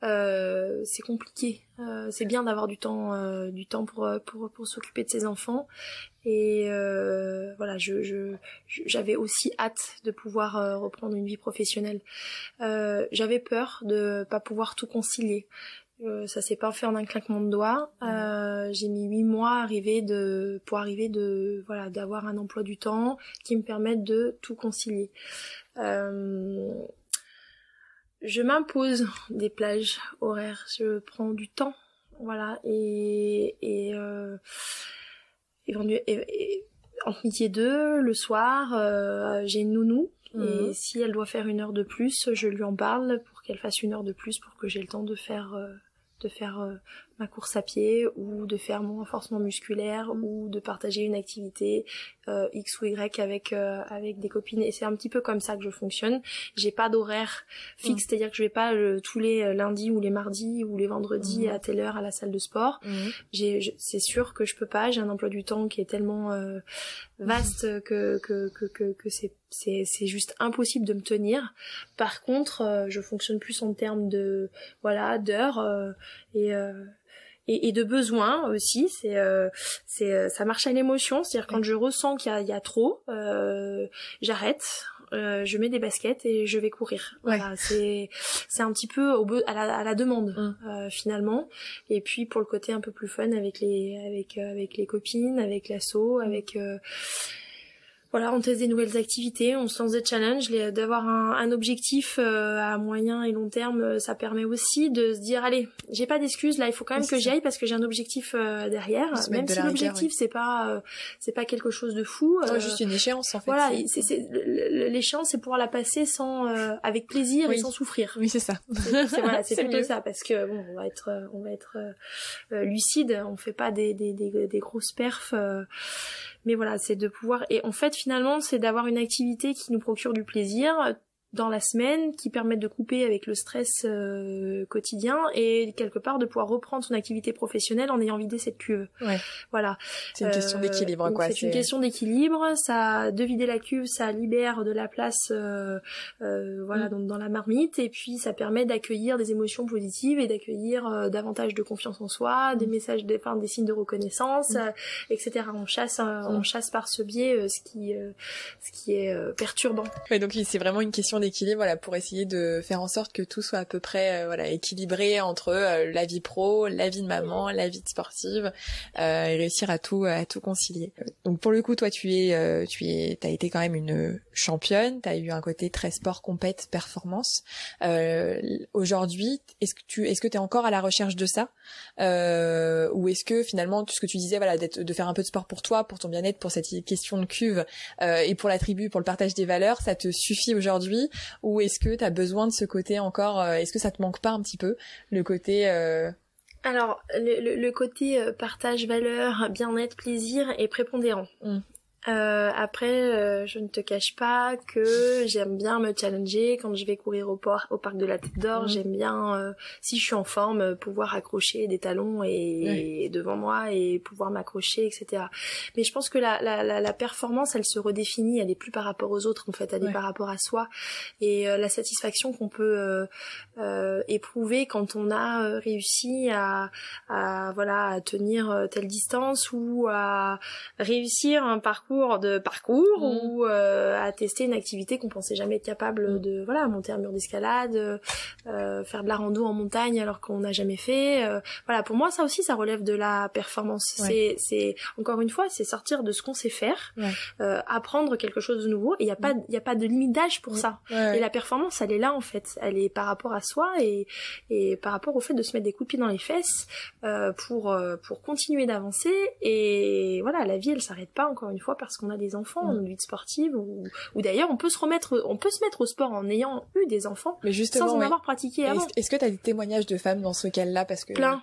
C'est compliqué. C'est bien d'avoir du temps pour s'occuper de ses enfants. Et voilà, j'avais aussi hâte de pouvoir reprendre une vie professionnelle. J'avais peur de pas pouvoir tout concilier. Ça s'est pas fait en un claquement de doigts. J'ai mis 8 mois pour arriver d'avoir un emploi du temps qui me permette de tout concilier. Je m'impose des plages horaires, je prends du temps, voilà, et entre midi et 2, le soir, j'ai une nounou, et si elle doit faire 1 heure de plus, je lui en parle pour qu'elle fasse 1 heure de plus pour que j'ai le temps de faire ma course à pied ou de faire mon renforcement musculaire ou de partager une activité X ou Y avec des copines, et c'est un petit peu comme ça que je fonctionne. J'ai pas d'horaire fixe, c'est-à-dire que je vais pas tous les lundis ou les mardis ou les vendredis à telle heure à la salle de sport. C'est sûr que je peux pas, j'ai un emploi du temps qui est tellement vaste que c'est juste impossible de me tenir. Par contre, je fonctionne plus en termes d'heures et de besoins aussi. Ça marche à l'émotion, c'est-à-dire quand je ressens qu'il y a trop, j'arrête, je mets des baskets et je vais courir. Voilà, c'est un petit peu à la demande finalement. Et puis pour le côté un peu plus fun avec les copines, avec l'asso, avec Voilà, on teste des nouvelles activités, on se lance des challenges, d'avoir un objectif à moyen et long terme, ça permet aussi de se dire allez, j'ai pas d'excuses là, il faut quand même que j'y aille parce que j'ai un objectif derrière, même si l'objectif c'est pas quelque chose de fou. Juste une échéance en fait. Voilà, l'échéance c'est pouvoir la passer sans avec plaisir et sans souffrir. Oui, c'est ça. C'est plutôt mieux. Ça parce que bon, on va être lucide, on fait pas des grosses perfs. Mais voilà, c'est de pouvoir... Et en fait, finalement, c'est d'avoir une activité qui nous procure du plaisir dans la semaine, qui permet de couper avec le stress quotidien et quelque part de pouvoir reprendre son activité professionnelle en ayant vidé cette cuve. Ouais. Voilà. C'est une question d'équilibre, quoi. C'est une question d'équilibre. Ça, de vider la cuve, ça libère de la place dans la marmite et puis ça permet d'accueillir des émotions positives et d'accueillir davantage de confiance en soi, des messages, des signes de reconnaissance, etc. On chasse par ce biais ce qui est perturbant. Ouais, donc c'est vraiment une question d'équilibre, voilà, pour essayer de faire en sorte que tout soit à peu près équilibré entre la vie pro, la vie de maman, la vie de sportive, et réussir à tout concilier. Donc pour le coup, toi t'as été quand même une championne, t'as eu un côté très sport, compète, performance. Aujourd'hui, est-ce que t'es encore à la recherche de ça, ou est-ce que finalement tout ce que tu disais, voilà, de faire un peu de sport pour toi, pour ton bien-être, pour cette question de cuve, et pour la tribu, pour le partage des valeurs, ça te suffit aujourd'hui? Ou est-ce que t'as besoin de ce côté encore, est-ce que ça te manque pas un petit peu, le côté Alors, le côté partage, valeur, bien-être, plaisir est prépondérant. Après, je ne te cache pas que j'aime bien me challenger quand je vais courir au parc de la Tête d'Or. J'aime bien, si je suis en forme, pouvoir accrocher des talons et devant moi et pouvoir m'accrocher, etc. Mais je pense que la performance, elle se redéfinit. Elle est plus par rapport aux autres, en fait. Elle est par rapport à soi. Et la satisfaction qu'on peut éprouver quand on a réussi à tenir telle distance ou à réussir un parcours ou à tester une activité qu'on pensait jamais être capable de monter un mur d'escalade, faire de la rando en montagne alors qu'on n'a jamais fait. Pour moi ça aussi ça relève de la performance. C'est encore une fois c'est sortir de ce qu'on sait faire, apprendre quelque chose de nouveau et il y a pas de limite d'âge pour ça. Et la performance elle est là en fait, elle est par rapport à soi et par rapport au fait de se mettre des coups de pied dans les fesses pour continuer d'avancer et voilà, la vie elle s'arrête pas encore une fois parce qu'on a des enfants, une vie de sportive ou d'ailleurs on peut se mettre au sport en ayant eu des enfants, mais justement, sans en avoir pratiqué avant. Est-ce que tu as des témoignages de femmes dans ce cas-là parce que plein.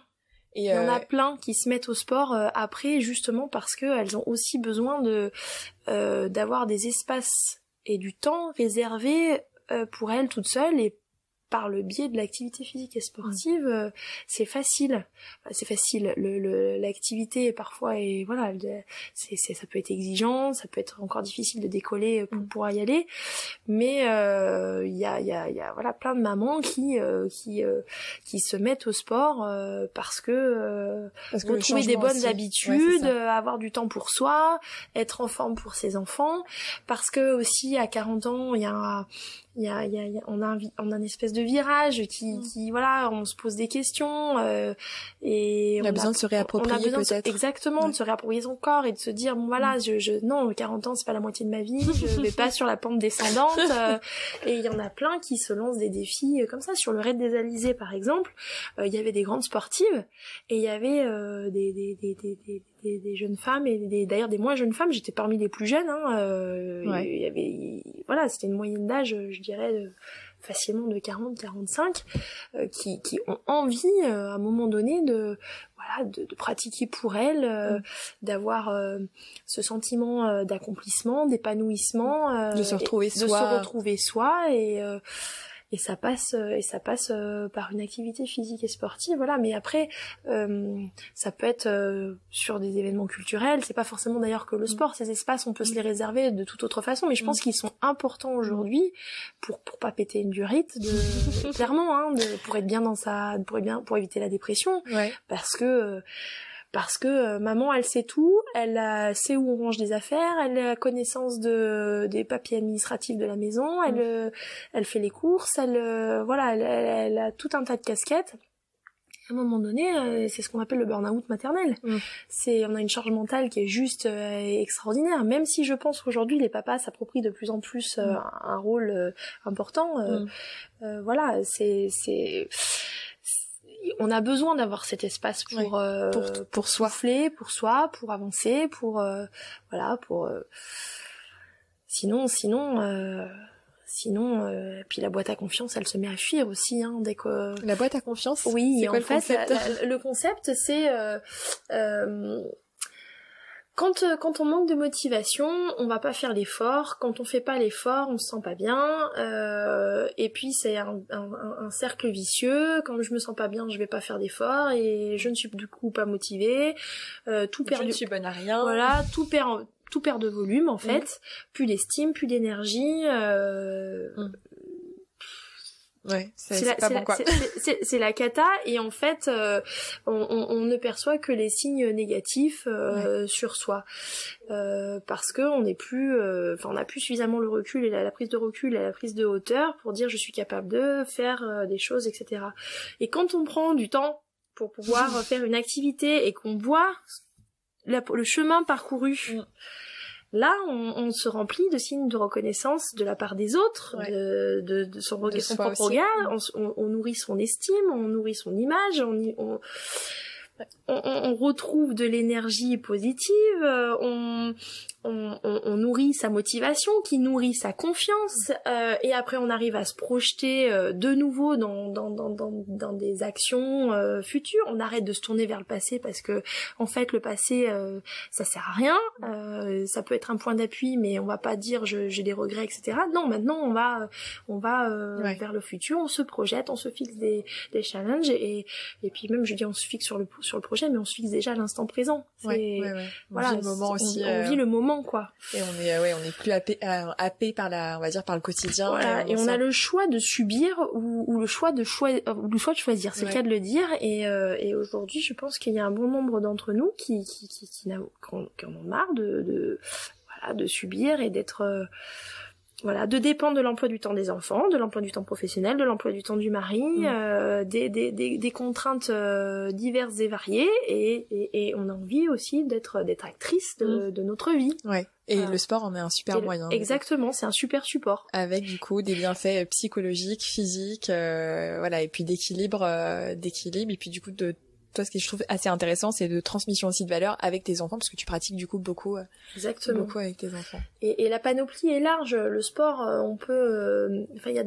Il y en a plein qui se mettent au sport après justement parce que elles ont aussi besoin d'avoir des espaces et du temps réservés pour elles toutes seules et par le biais de l'activité physique et sportive, c'est facile. L'activité parfois ça peut être exigeant, ça peut être encore difficile de décoller pour pouvoir y aller, mais il y a plein de mamans qui se mettent au sport parce que retrouver des bonnes habitudes, avoir du temps pour soi, être en forme pour ses enfants, parce que aussi à 40 ans, on a une espèce de virage qui on se pose des questions et on a besoin de se réapproprier peut-être. Exactement, de se réapproprier son corps et de se dire non, 40 ans c'est pas la moitié de ma vie, je vais pas sur la pente descendante et il y en a plein qui se lancent des défis comme ça. Sur le raid des Alizés par exemple, il y avait des grandes sportives et il y avait des jeunes femmes et d'ailleurs des moins jeunes femmes, j'étais parmi les plus jeunes il y avait c'était une moyenne d'âge je dirais facilement de 40-45 qui ont envie à un moment donné de pratiquer pour elles, d'avoir ce sentiment d'accomplissement, d'épanouissement, de se retrouver soi et ça passe par une activité physique et sportive, mais après ça peut être sur des événements culturels, c'est pas forcément d'ailleurs que le sport, ces espaces on peut se les réserver de toute autre façon, mais je pense qu'ils sont importants aujourd'hui pour pas péter une durite clairement pour être bien pour éviter la dépression, parce que maman elle sait tout, elle sait où on range des affaires, elle a connaissance des papiers administratifs de la maison, elle fait les courses, elle a tout un tas de casquettes. À un moment donné, c'est ce qu'on appelle le burn-out maternel. On a une charge mentale qui est juste extraordinaire. Même si je pense qu'aujourd'hui les papas s'approprient de plus en plus un rôle important. Voilà, on a besoin d'avoir cet espace pour souffler, pour soi, pour avancer, Sinon, puis la boîte à confiance, elle se met à fuir aussi, hein, dès que... La boîte à confiance? Oui, c'est quoi en fait, le concept, c'est... Quand on manque de motivation, on va pas faire l'effort. Quand on fait pas l'effort, on se sent pas bien. Et puis c'est un cercle vicieux. Quand je me sens pas bien, je vais pas faire d'effort et je ne suis du coup pas motivée. Tout perd. Je ne suis bonne à rien. Voilà, tout perd de volume en fait. Plus d'estime, plus d'énergie. Ouais, c'est pas bon, quoi. C'est la cata, et en fait on ne perçoit que les signes négatifs sur soi, parce que on n'est plus on n'a plus suffisamment le recul et la prise de recul et la prise de hauteur pour dire je suis capable de faire des choses, etc. Et quand on prend du temps pour pouvoir faire une activité et qu'on voit le chemin parcouru, là, on se remplit de signes de reconnaissance de la part des autres, de son propre regard, on nourrit son estime, on nourrit son image, on retrouve de l'énergie positive, on nourrit sa motivation, qui nourrit sa confiance, et après on arrive à se projeter de nouveau dans des actions futures. On arrête de se tourner vers le passé parce que en fait le passé ça sert à rien, ça peut être un point d'appui, mais on va pas dire j'ai des regrets, etc. Non, maintenant on va vers le futur, on se projette, on se fixe des challenges, et puis même je dis on se fixe sur le projet, mais on se fixe déjà à l'instant présent. Voilà, on vit le moment aussi. On vit le moment, quoi. Et on est plus happé par on va dire par le quotidien. Voilà, et on a le choix de subir ou le choix de choisir, c'est le cas de le dire. Et aujourd'hui, je pense qu'il y a un bon nombre d'entre nous qui en ont marre de subir et d'être de dépendre de l'emploi du temps des enfants, de l'emploi du temps professionnel, de l'emploi du temps du mari, des contraintes diverses et variées, et on a envie aussi d'être actrice de notre vie. Ouais. Et le sport en est un super moyen. Exactement, c'est un super support. Avec du coup des bienfaits psychologiques, physiques, et puis d'équilibre, et puis du coup toi, ce que je trouve assez intéressant, c'est de transmission aussi de valeurs avec tes enfants, parce que tu pratiques du coup beaucoup avec tes enfants. Et la panoplie est large. Le sport, on peut, il y a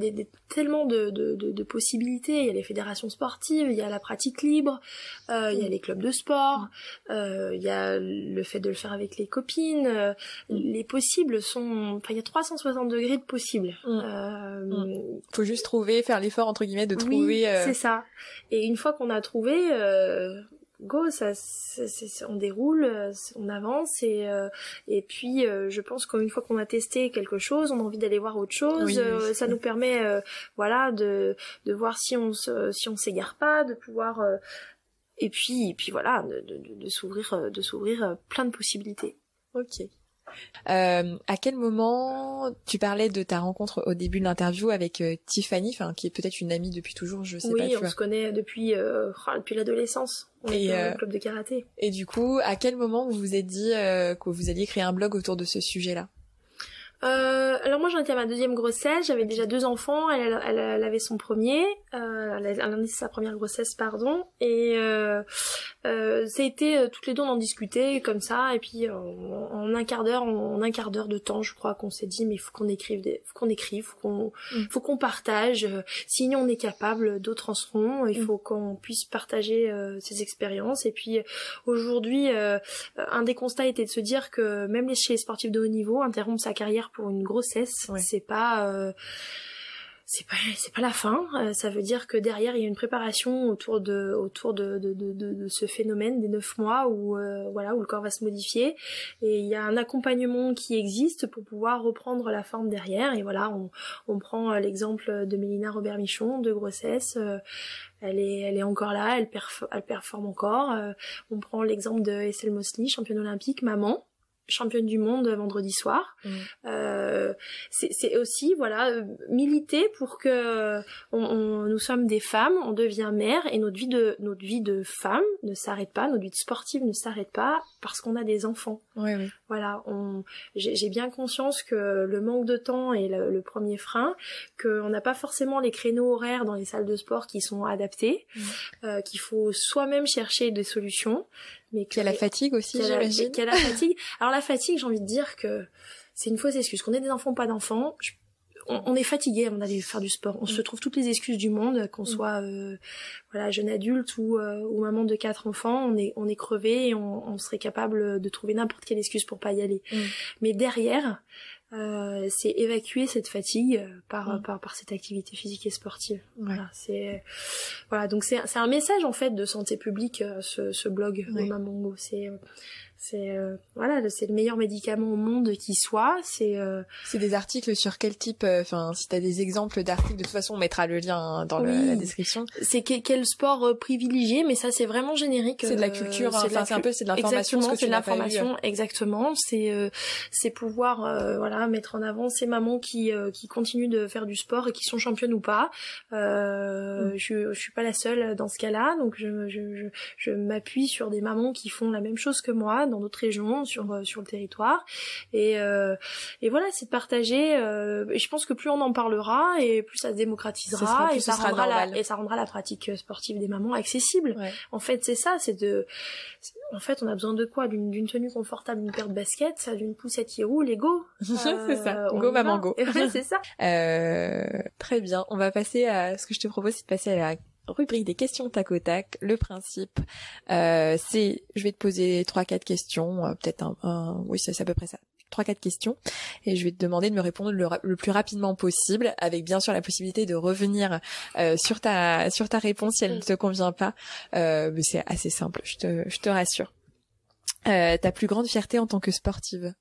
tellement de possibilités. Il y a les fédérations sportives, il y a la pratique libre, il y a les clubs de sport, il y a le fait de le faire avec les copines. Les possibles sont, il y a 360 degrés de possibles. Faut juste faire l'effort entre guillemets de trouver. Oui, c'est ça. Et une fois qu'on a trouvé, go, on déroule, on avance, et puis je pense qu'une fois qu'on a testé quelque chose, on a envie d'aller voir autre chose. Ça nous permet de voir si on s'égare pas, de pouvoir et puis de s'ouvrir plein de possibilités. Ok. À quel moment tu parlais de ta rencontre au début de l'interview avec Tiffany, qui est peut-être une amie depuis toujours, je sais pas. Oui, on se connaît depuis l'adolescence. On était dans le club de karaté. Et du coup, à quel moment vous vous êtes dit que vous alliez créer un blog autour de ce sujet-là? Alors moi j'en étais à ma deuxième grossesse, j'avais déjà 2 enfants, elle avait son premier, elle a sa première grossesse, pardon, et ça a été toutes les deux on en discutait comme ça, et puis en un quart d'heure de temps, je crois qu'on s'est dit mais faut qu'on écrive, faut qu'on partage, sinon on est capable, d'autres en seront, il faut qu'on puisse partager ces expériences. Et puis aujourd'hui un des constats était de se dire que même chez les sportifs de haut niveau, interrompre sa carrière pour une grossesse, c'est pas la fin. Ça veut dire que derrière il y a une préparation autour de ce phénomène des 9 mois où le corps va se modifier, et il y a un accompagnement qui existe pour pouvoir reprendre la forme derrière. Et on prend l'exemple de Mélina Robert-Michon, de grossesse. Elle est encore là, elle performe encore. On prend l'exemple de Estelle Mosley, championne olympique, maman, championne du monde vendredi soir. C'est aussi militer pour que nous sommes des femmes, on devient mère et notre vie de femme ne s'arrête pas, notre vie de sportive ne s'arrête pas parce qu'on a des enfants. Oui. Voilà, j'ai bien conscience que le manque de temps est le premier frein, qu'on n'a pas forcément les créneaux horaires dans les salles de sport qui sont adaptés, qu'il faut soi-même chercher des solutions. Mais qu'il y a la fatigue aussi, j'imagine. Qu'il y a la fatigue. Alors la fatigue, j'ai envie de dire que c'est une fausse excuse. Qu'on ait des enfants ou pas d'enfants, on est fatigué avant d'aller faire du sport. On se trouve toutes les excuses du monde, qu'on soit jeune adulte ou maman de 4 enfants, on est crevé et on serait capable de trouver n'importe quelle excuse pour pas y aller. Mais derrière, c'est évacuer cette fatigue par cette activité physique et sportive. Donc c'est un message en fait de santé publique, ce blog Mamango. C'est le meilleur médicament au monde qui soit. C'est des articles sur quel type, si t'as des exemples d'articles, de toute façon on mettra le lien dans la description. C'est quel sport privilégié, mais ça c'est vraiment générique. C'est de la culture, c'est de l'information. Exactement, c'est de l'information, exactement. C'est pouvoir mettre en avant ces mamans qui continuent de faire du sport et qui sont championnes ou pas. Je suis pas la seule dans ce cas-là, donc je m'appuie sur des mamans qui font la même chose que moi dans d'autres régions sur le territoire et voilà, c'est de partager et je pense que plus on en parlera et plus ça se démocratisera et ça rendra la pratique sportive des mamans accessible. En fait c'est ça, en fait on a besoin de quoi, d'une tenue confortable, d'une paire de baskets, d'une poussette qui roule et go. C'est ça, go maman go. C'est ça. Très bien, on va passer à ce que je te propose, c'est de passer à la rubrique des questions tac au tac. Le principe, c'est, je vais te poser 3-4 questions, peut-être oui, c'est à peu près ça. 3-4 questions, et je vais te demander de me répondre le plus rapidement possible, avec bien sûr la possibilité de revenir sur ta réponse si elle ne te convient pas. Mais c'est assez simple, je te rassure. Ta plus grande fierté en tant que sportive?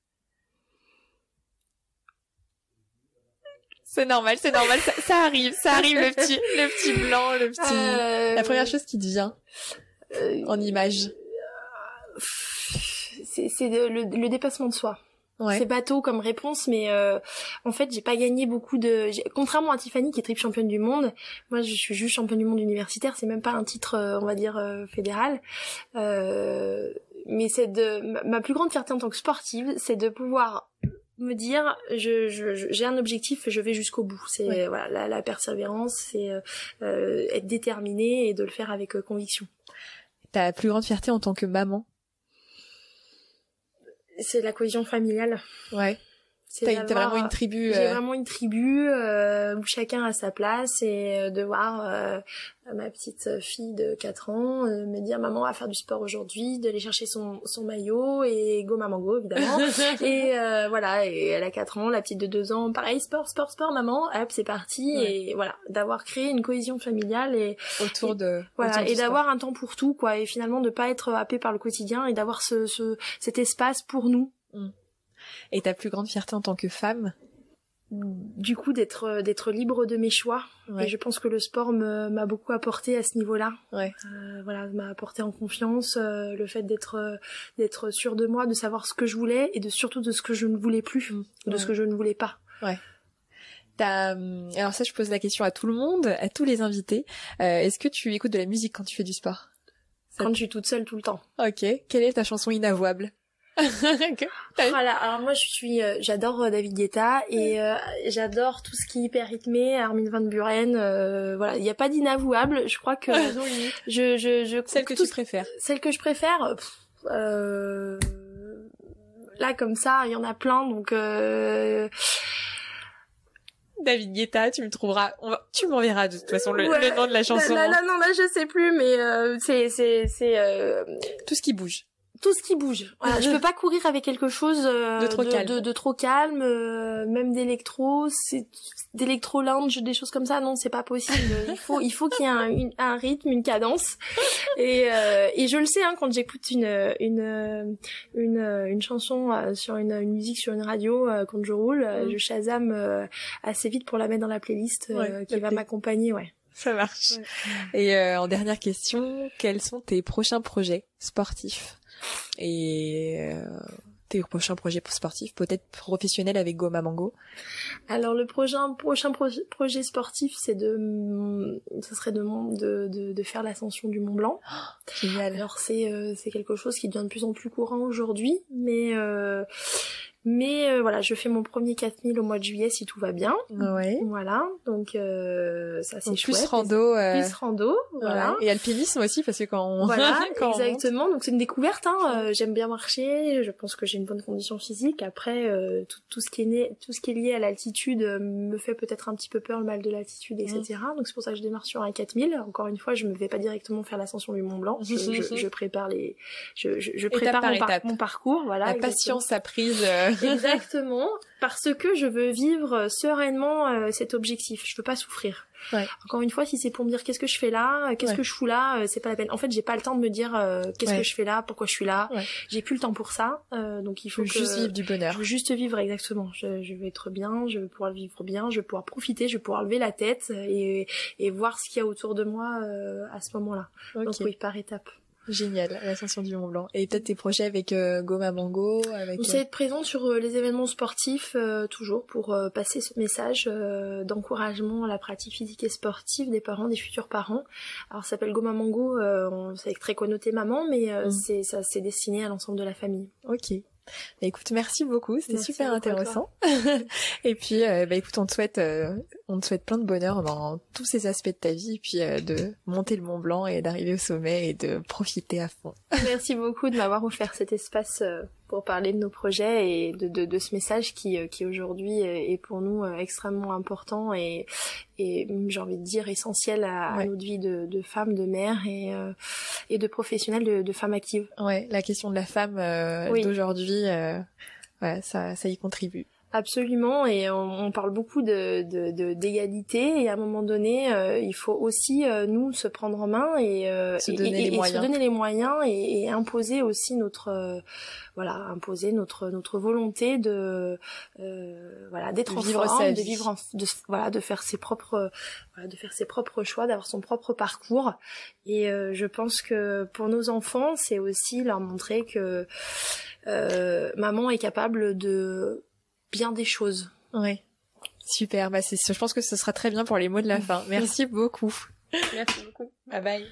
C'est normal, ça arrive le petit blanc, la première chose qui te vient en image. C'est le dépassement de soi. C'est bateau comme réponse, mais en fait j'ai pas gagné beaucoup contrairement à Tiffany qui est triple championne du monde, moi je suis juste championne du monde universitaire, c'est même pas un titre on va dire fédéral, mais ma plus grande fierté en tant que sportive, c'est de pouvoir me dire j'ai un objectif et je vais jusqu'au bout. C'est la persévérance, c'est être déterminée et de le faire avec conviction. Ta plus grande fierté en tant que maman? C'est la cohésion familiale. T'as vraiment une tribu. J'ai vraiment une tribu où chacun a sa place et de voir ma petite fille de 4 ans me dire maman va faire du sport aujourd'hui, d'aller chercher son maillot et go maman go évidemment. Et et elle a 4 ans, la petite de 2 ans, pareil sport maman, hop c'est parti et voilà, d'avoir créé une cohésion familiale et autour de d'avoir un temps pour tout quoi, et finalement de pas être happé par le quotidien et d'avoir cet espace pour nous. Et ta plus grande fierté en tant que femme? Du coup d'être libre de mes choix. Et je pense que le sport m'a beaucoup apporté à ce niveau-là. M'a apporté en confiance, le fait d'être sûre de moi, de savoir ce que je voulais et surtout de ce que je ne voulais plus, de ce que je ne voulais pas. Alors ça, je pose la question à tout le monde, à tous les invités. Est-ce que tu écoutes de la musique quand tu fais du sport? Quand je suis toute seule tout le temps. Ok. Quelle est ta chanson inavouable? Voilà, alors moi j'adore David Guetta et j'adore tout ce qui est hyper rythmé, Armin van Buuren, il y a pas d'inavouable, je crois que celle que tu préfères. Celle que je préfère là comme ça, il y en a plein donc David Guetta, tu me trouveras, tu m'enverras de toute façon le nom de la chanson. Non, là je sais plus mais c'est tout ce qui bouge. Tout ce qui bouge. Voilà, je peux pas courir avec quelque chose de trop calme, même d'électro lounge, des choses comme ça. Non, c'est pas possible. Il faut qu'il y ait un rythme, une cadence. Et je le sais quand j'écoute une chanson sur une musique sur une radio quand je roule, je Shazam assez vite pour la mettre dans la playlist qui va m'accompagner. Ça marche. Et en dernière question, quels sont tes prochains projets sportifs? Et tes prochains projets sportifs, peut-être professionnels avec Go Maman Go? Alors le prochain projet sportif, ce serait de faire l'ascension du Mont Blanc. Oh, génial. Alors c'est quelque chose qui devient de plus en plus courant aujourd'hui, mais voilà, je fais mon premier 4000 au mois de juillet si tout va bien. Ouais. Voilà, donc ça c'est chouette. Plus rando. Plus rando, voilà. Ouais. Et alpinisme aussi, parce que quand on... Voilà, quand exactement. Donc c'est une découverte, hein. J'aime bien marcher, je pense que j'ai une bonne condition physique. Après, tout ce qui est lié à l'altitude me fait peut-être un petit peu peur, le mal de l'altitude, etc. Donc c'est pour ça que je démarre sur un 4000. Encore une fois, je me vais pas directement faire l'ascension du Mont Blanc. Je prépare je prépare mon parcours, voilà. La patience apprise. Exactement, parce que je veux vivre sereinement cet objectif. Je veux pas souffrir. Ouais. Encore une fois, si c'est pour me dire qu'est-ce que je fais là, qu'est-ce que je fous là, c'est pas la peine. En fait, j'ai pas le temps de me dire qu'est-ce que je fais là, pourquoi je suis là. Ouais. J'ai plus le temps pour ça. Donc il faut juste vivre du bonheur. Je veux juste vivre, exactement. Je veux être bien, je veux pouvoir vivre bien, je veux pouvoir profiter, je veux pouvoir lever la tête et voir ce qu'il y a autour de moi à ce moment-là. Okay. Donc oui, par étapes. Génial, l'ascension du Mont Blanc. Et peut-être tes projets avec Go Maman Go, avec... J'essaie d'être présente sur les événements sportifs toujours pour passer ce message d'encouragement à la pratique physique et sportive des parents, des futurs parents. Alors ça s'appelle Go Maman Go, c'est très connoté maman, mais c'est destiné à l'ensemble de la famille. Ok. Bah écoute, merci beaucoup, c'était super intéressant. Et puis écoute, on te souhaite plein de bonheur dans tous ces aspects de ta vie, et puis de monter le Mont Blanc et d'arriver au sommet et de profiter à fond. Merci beaucoup de m'avoir offert cet espace pour parler de nos projets et de ce message qui aujourd'hui est pour nous extrêmement important et j'ai envie de dire essentiel à notre vie de femme, de mère et de professionnelle, de femme active. Ouais, la question de la femme d'aujourd'hui, ça y contribue. Absolument, et on parle beaucoup d'égalité, et à un moment donné, il faut aussi nous se prendre en main et se donner les moyens et imposer aussi notre volonté de d'être en forme, de vivre de faire ses propres choix, d'avoir son propre parcours. Et je pense que pour nos enfants, c'est aussi leur montrer que maman est capable de bien des choses. Ouais. Super, je pense que ce sera très bien pour les mots de la fin. Merci beaucoup. Merci beaucoup. Bye bye.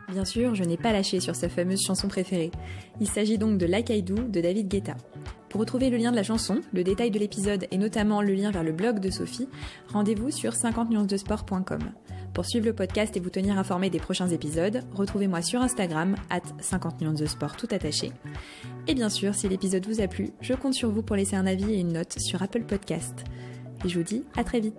Bien sûr, je n'ai pas lâché sur sa fameuse chanson préférée. Il s'agit donc de Like I Do de David Guetta. Pour retrouver le lien de la chanson, le détail de l'épisode et notamment le lien vers le blog de Sophie, rendez-vous sur 50nuancesdesport.com. Pour suivre le podcast et vous tenir informé des prochains épisodes, retrouvez-moi sur Instagram @50nuancesdesport tout attaché. Et bien sûr, si l'épisode vous a plu, je compte sur vous pour laisser un avis et une note sur Apple Podcast. Et je vous dis à très vite.